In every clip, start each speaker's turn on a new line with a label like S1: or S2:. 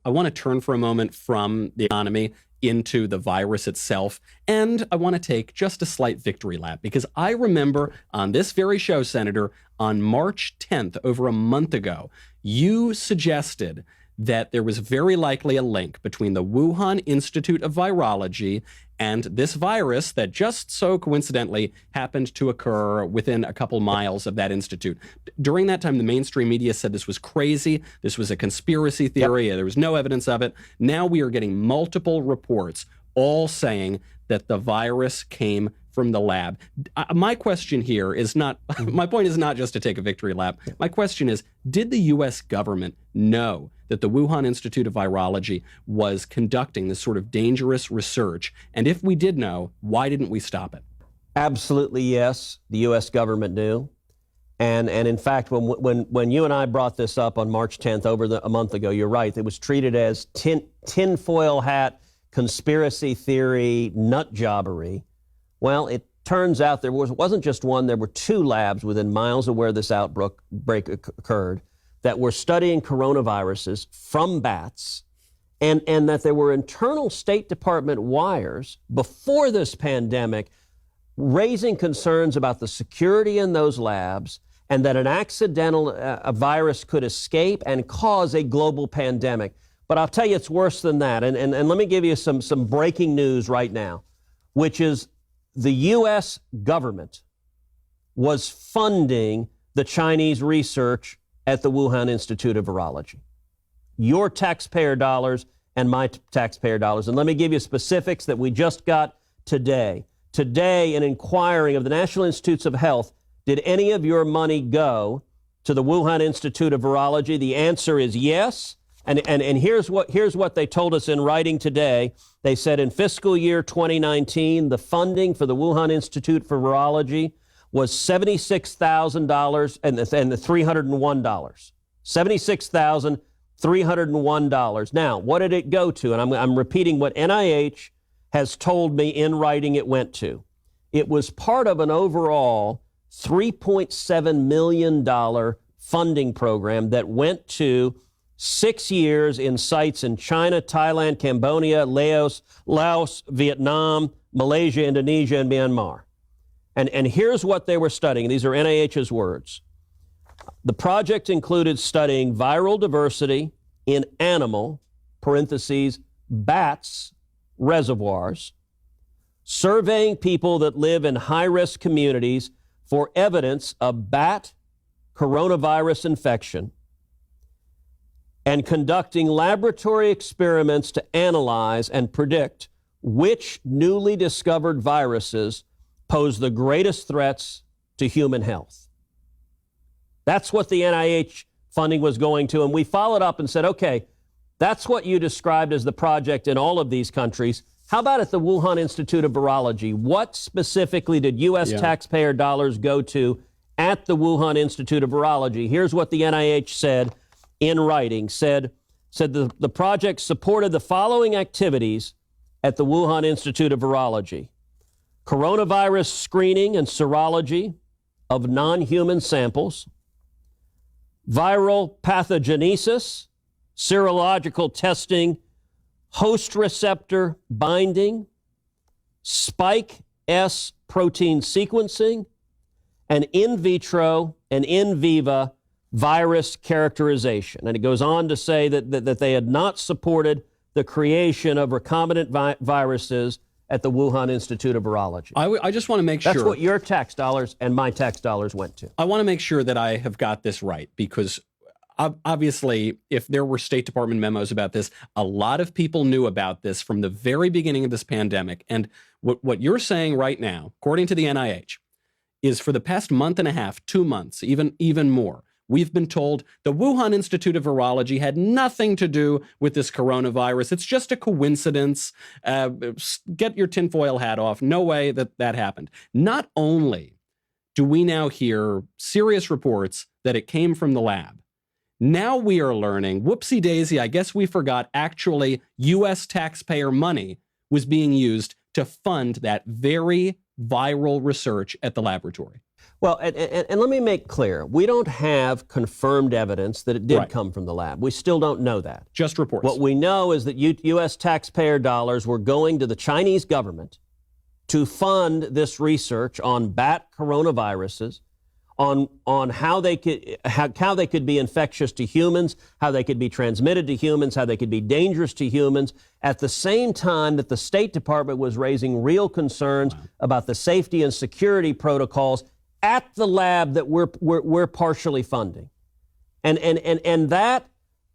S1: I want to turn for a moment from the economy into the virus itself. And I want to take just a slight victory lap, because I remember on this very show, Senator, on March 10th, over a month ago, you suggested that there was very likely a link between the Wuhan Institute of Virology and this virus that just so coincidentally happened to occur within a couple miles of that institute. During that time, the mainstream media said this was crazy, this was a conspiracy theory, there was no evidence of it. Now we are getting multiple reports all saying that the virus came from the lab. My question here is not, my point is not just to take a victory lap. My question is, did the U.S. government know that the Wuhan Institute of Virology was conducting this sort of dangerous research? And if we did know, why didn't we stop it?
S2: Absolutely, yes. The U.S. government knew. And in fact, when you and I brought this up on March 10th, a month ago, you're right, it was treated as tinfoil hat, conspiracy theory, nut jobbery. Well, it turns out there wasn't just one, there were two labs within miles of where this outbreak occurred that were studying coronaviruses from bats, and that there were internal State Department wires before this pandemic raising concerns about the security in those labs, and that an accidental virus could escape and cause a global pandemic. But I'll tell you, it's worse than that. And let me give you some breaking news right now, which is the U.S. government was funding the Chinese research at the Wuhan Institute of Virology. Your taxpayer dollars and my taxpayer dollars. And let me give you specifics that we just got today. Today, in inquiring of the National Institutes of Health, did any of your money go to the Wuhan Institute of Virology? The answer is yes. And here's what they told us in writing today. They said in fiscal year 2019, the funding for the Wuhan Institute for Virology was $76,000 and the $301. $76,301. Now, what did it go to? And I'm repeating what NIH has told me in writing it went to. It was part of an overall $3.7 million funding program that went to 6 years in sites in China, Thailand, Cambodia, Laos, Vietnam, Malaysia, Indonesia, and Myanmar. And here's what they were studying. These are NIH's words. The project included studying viral diversity in animal, parentheses, bats, reservoirs, surveying people that live in high-risk communities for evidence of bat coronavirus infection, and conducting laboratory experiments to analyze and predict which newly discovered viruses pose the greatest threats to human health. That's what the NIH funding was going to. And we followed up and said, okay, that's what you described as the project in all of these countries. How about at the Wuhan Institute of Virology? What specifically did U.S. taxpayer dollars go to at the Wuhan Institute of Virology? Here's what the NIH said in writing, said the project supported the following activities at the Wuhan Institute of Virology: coronavirus screening and serology of non-human samples, viral pathogenesis, serological testing, host receptor binding, spike S protein sequencing, and in vitro and in vivo virus characterization. And it goes on to say that they had not supported the creation of recombinant viruses at the Wuhan Institute of Virology.
S1: I just want to make sure.
S2: That's what your tax dollars and my tax dollars went to.
S1: I want to make sure that I have got this right, because obviously, if there were State Department memos about this, a lot of people knew about this from the very beginning of this pandemic. And what you're saying right now, according to the NIH, is for the past month and a half, 2 months, even more, we've been told the Wuhan Institute of Virology had nothing to do with this coronavirus. It's just a coincidence. Get your tinfoil hat off. No way that happened. Not only do we now hear serious reports that it came from the lab, now we are learning, whoopsie daisy, I guess we forgot, actually U.S. taxpayer money was being used to fund that very viral research at the laboratory.
S2: Well, and let me make clear, we don't have confirmed evidence that it did
S1: Right.
S2: come from the lab. We still don't know that.
S1: Just reports.
S2: What we know is that U.S. taxpayer dollars were going to the Chinese government to fund this research on bat coronaviruses, on how they could be infectious to humans, how they could be transmitted to humans, how they could be dangerous to humans, at the same time that the State Department was raising real concerns about the safety and security protocols at the lab that we're partially funding. And that,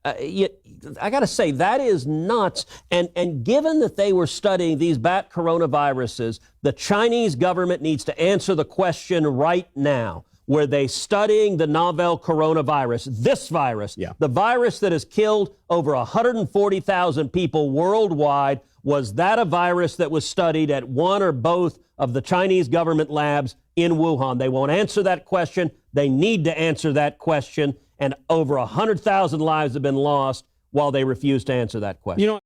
S2: I got to say, that is nuts. And given that they were studying these bat coronaviruses, the Chinese government needs to answer the question right now. Were they studying the novel coronavirus, this virus, the virus that has killed over 140,000 people worldwide? Was that a virus that was studied at one or both of the Chinese government labs in Wuhan? They won't answer that question. They need to answer that question. And over 100,000 lives have been lost while they refuse to answer that question.
S1: You know,